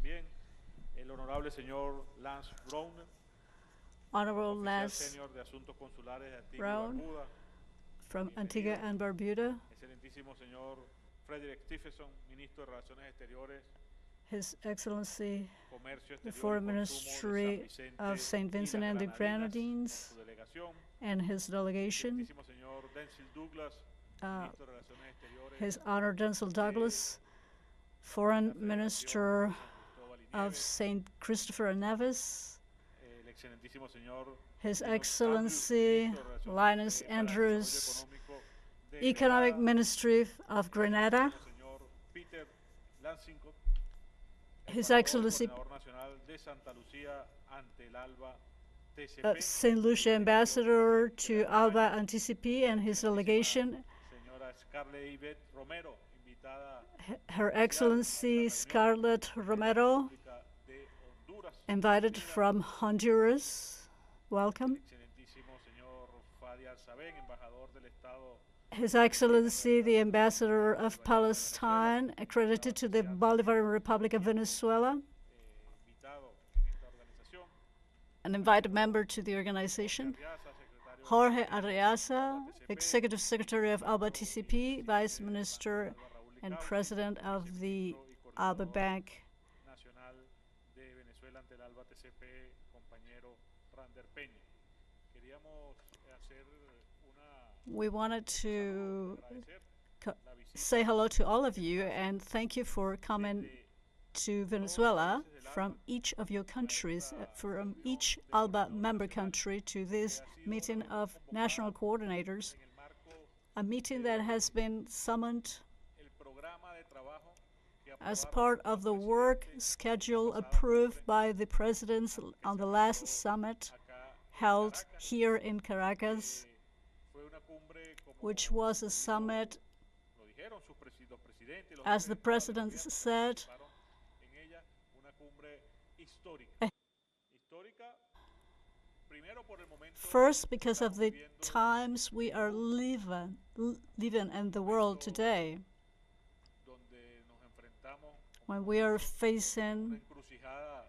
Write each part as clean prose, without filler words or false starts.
también. El honorable señor Lance Brown, Honorable oficial Lance senior de Asuntos Consulares de Antigua y Brown Barbuda. from Antigua and Barbuda, Excelentísimo señor Frederick Stephenson, ministro de Relaciones Exteriores, His Excellency Comercio the Exterior y Foreign Consumo Ministry de San of Vicente St. y Vincent las and the Granadinas, Grenadines con su delegación. and his delegation, Excelentísimo señor Denzil Douglas, ministro de Relaciones Exteriores, His Honor Denzil Douglas, Foreign Minister of St. Christopher and Nevis, el excelentísimo señor His Linus Excellency Andrews, ministro de Linus Relaciones para el Andrews, Desarrollo Económico de Economic Granada, Ministry of Grenada, señor Peter Lansington, His Excellency coordinador nacional de Santa Lucía ante el ALBA-TCP, St. Lucia Ambassador to ALBA-TCP and his delegation, señora Scarlett Yvette Romero, invitada Her Excellency Scarlett Romero, de Honduras, invited from Honduras. Welcome. excelentísimo señor Fadi Al-Sabén, embajador del Estado His Excellency, the Ambassador of Palestine, accredited to the Bolivarian Republic of Venezuela, invitado en esta organización, an invited member to the organization. Jorge Arreaza, Executive Secretary of ALBA-TCP, Vice Minister and President of the ALBA Bank. nacional de Venezuela ante el ALBA-TCP, compañero Rander Peña. Queríamos hacer We wanted to agradecer say hello to all of you and thank you for coming to Venezuela from each of your countries, from each ALBA member country to this meeting of national coordinators, a meeting that has been summoned el programa de trabajo que as part of the work schedule approved by the presidents on the last summit held here in Caracas, fue una cumbre, como which was a summit, lo dijeron los presidentes, los as the presidents said, participaron en ella, una cumbre histórica. Histórica, primero por el momento first because of the times we are living in the world today, donde nos enfrentamos when we are una facing encrucijada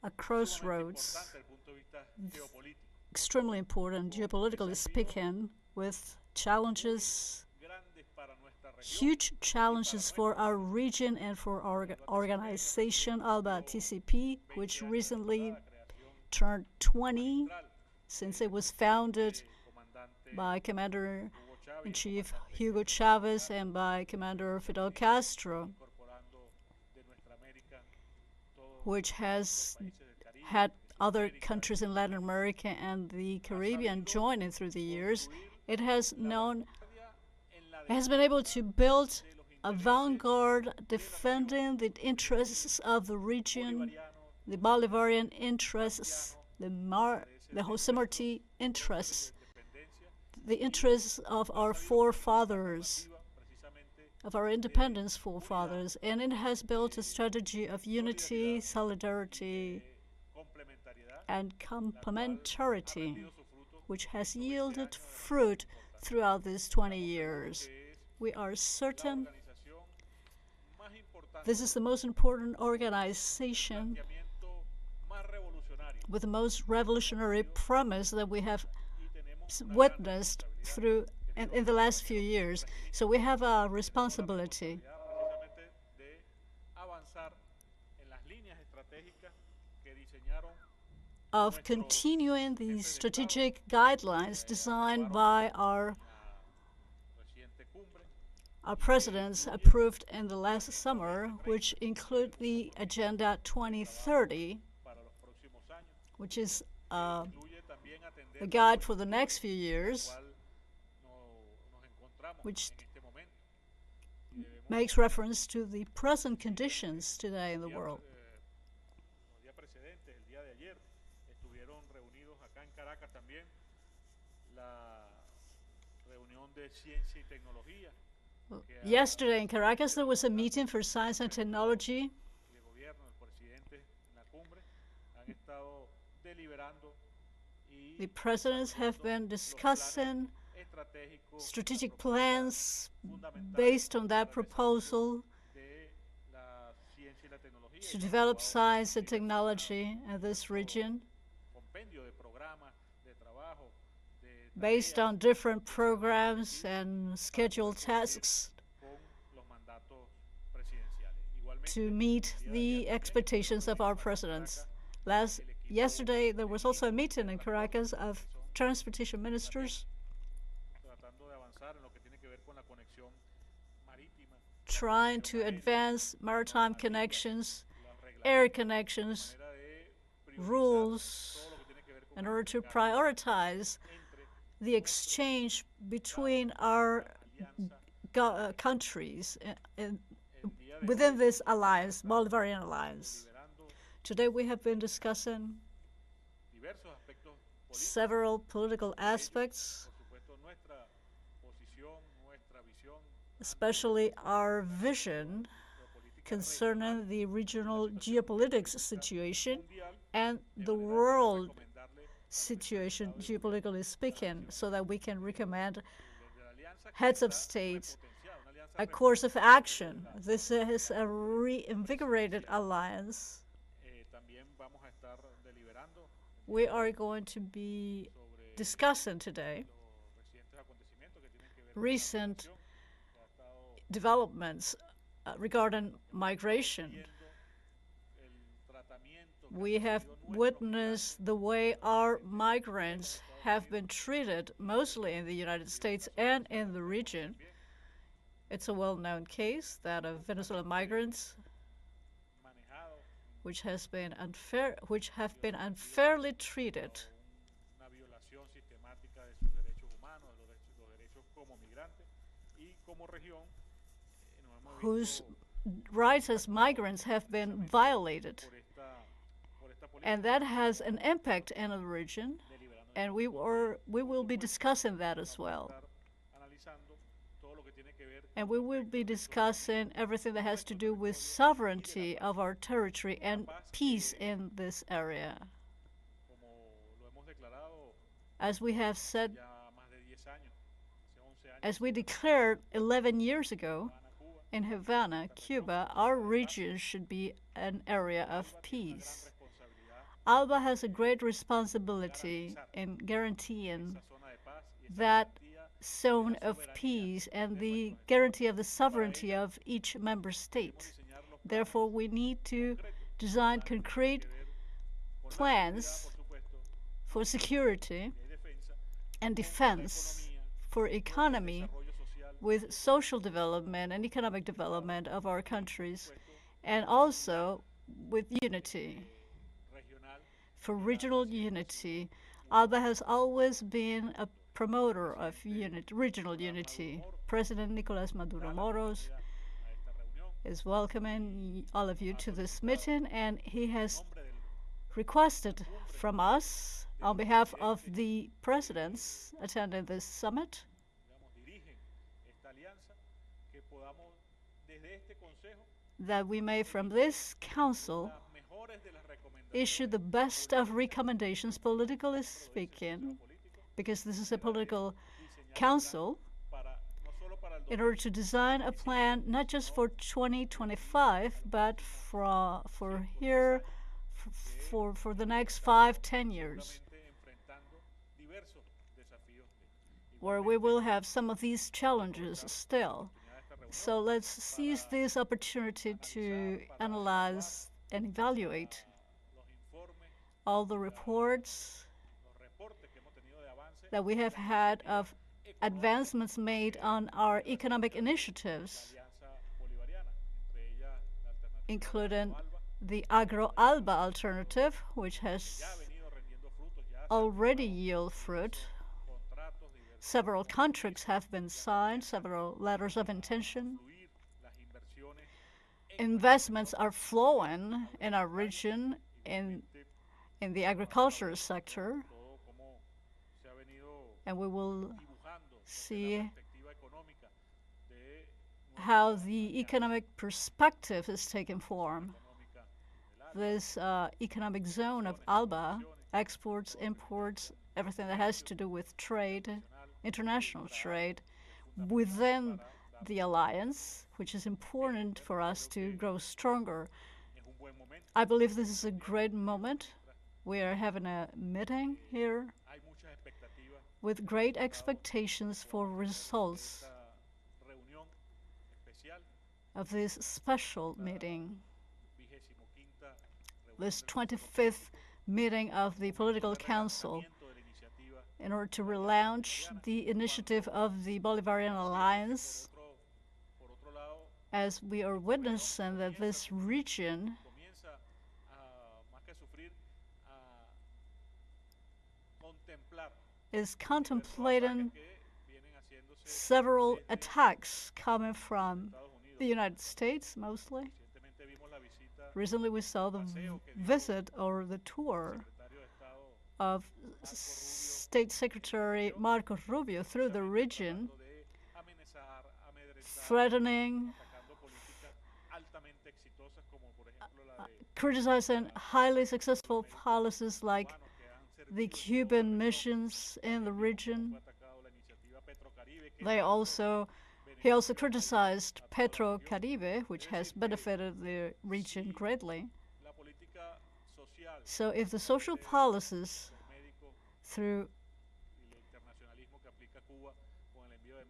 a crossroads, importante desde el punto de vista geopolítico. extremely important, geopolitically speaking, with challenges, Grandes para nuestra región, huge challenges for our region and for our organization, ALBA-TCP, which recently turned 20 since it was founded comandante by Hugo Commander-in-Chief Chávez, Hugo Chavez and by Commander Fidel Castro, incorporando de nuestra América todos which has los países del Caribe, had other countries in Latin America and the Caribbean joining through the years. It has known, it has been able to build a vanguard defending the interests of the region, the Bolivarian interests, the Jose Marti interests, the interests of our forefathers, of our independence forefathers, and it has built a strategy of unity, solidarity, and complementarity, which has yielded fruit throughout these 20 years. We are certain this is the most important organization with the most revolutionary premise that we have witnessed through in the last few years. So we have a responsibility of continuing the strategic guidelines designed by our presidents approved in the last summer, which include the Agenda 2030, which is a guide for the next few years, which makes reference to the present conditions today in the world. Yesterday in Caracas, there was a meeting for science and technology. The presidents have been discussing strategic plans based on that proposal to develop science and technology in this region based on different programs and scheduled tasks to meet the expectations of our presidents. Yesterday, there was also a meeting in Caracas of transportation ministers trying to advance maritime connections, air connections, rules, in order to prioritize the exchange between our countries within this alliance, Bolivarian alliance. Today we have been discussing several political aspects, especially our vision concerning the regional geopolitics situation and the world situation, geopolitically speaking, so that we can recommend heads of state a course of action. This is a reinvigorated alliance. We are going to be discussing today recent developments regarding migration. We have witnessed the way our migrants have been treated, mostly in the United States and in the region. It's a well-known case, that of Venezuelan migrants, which have been unfairly treated, whose rights as migrants have been violated. And that has an impact in the region, and we will be discussing that as well. And we will be discussing everything that has to do with sovereignty of our territory and peace in this area. As we have said, as we declared 11 years ago in Havana, Cuba, our region should be an area of peace. ALBA has a great responsibility in guaranteeing that zone of peace and the guarantee of the sovereignty of each member state. Therefore, we need to design concrete plans for security and defense, for economy, with social development and economic development of our countries, and also with unity. For regional unity, ALBA has always been a promoter of regional unity. President Nicolas Maduro Moros is welcoming all of you to this meeting, and he has requested from us, on behalf of the presidents attending this summit, that we may, from this council, issue the best of recommendations, politically speaking, because this is a political council, in order to design a plan not just for 2025, but for the next 5-10 years, where we will have some of these challenges still. So let's seize this opportunity to analyze and evaluate all the reports that we have had of advancements made on our economic initiatives, including the Agro-ALBA alternative, which has already yielded fruit. Several contracts have been signed, several letters of intention. Investments are flowing in our region in the agricultural sector, and we will see how the economic perspective is taking form. This economic zone of ALBA, exports, imports, everything that has to do with trade, international trade, within the alliance, which is important for us to grow stronger. I believe this is a great moment. We are having a meeting here with great expectations for results of this special meeting, this 25th meeting of the Political Council, in order to relaunch the initiative of the Bolivarian Alliance, as we are witnessing that this region is contemplating several attacks coming from the United States, mostly. Recently, we saw the visit or the tour of State Secretary Marco Rubio through the region, threatening, criticizing highly successful policies like the Cuban missions in the region. He also criticized Petrocaribe, which has benefited the region greatly. So if the social policies through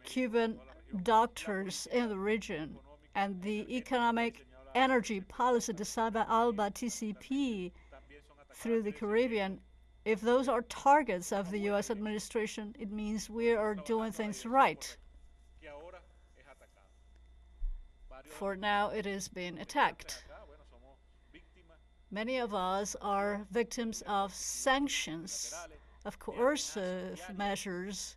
Cuban doctors in the region and the economic energy policy decided by ALBA-TCP through the Caribbean, if those are targets of the U.S. administration, it means we are doing things right. For now, it is being attacked. Many of us are victims of sanctions, of coercive measures,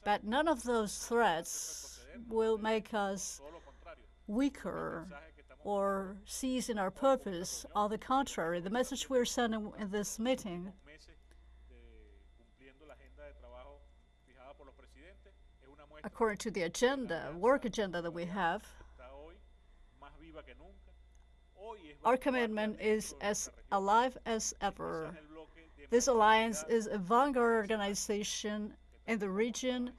but none of those threats will make us weaker or cease in our purpose. On the contrary, the message we're sending in this meeting according to the agenda, work agenda that we have, our commitment is as alive as ever. This alliance is a vanguard organization in the region,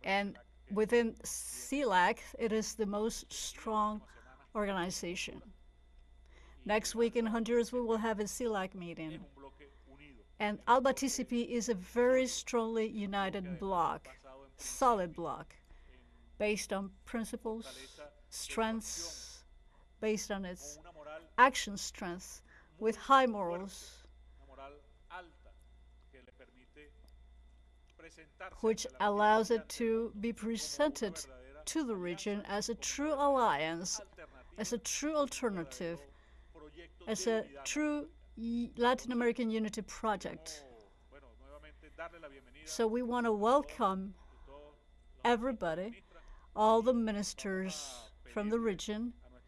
and within CELAC, it is the most strong organization. Next week in Honduras, we will have a CELAC meeting. And ALBA-TCP is a very strongly united bloc, solid bloc, based on principles, strengths, based on its action strength, with high morals, which allows it to be presented to the region as a true alliance, as a true alternative, as a true Latin American unity project. So we want to welcome everybody, all the ministers from the region,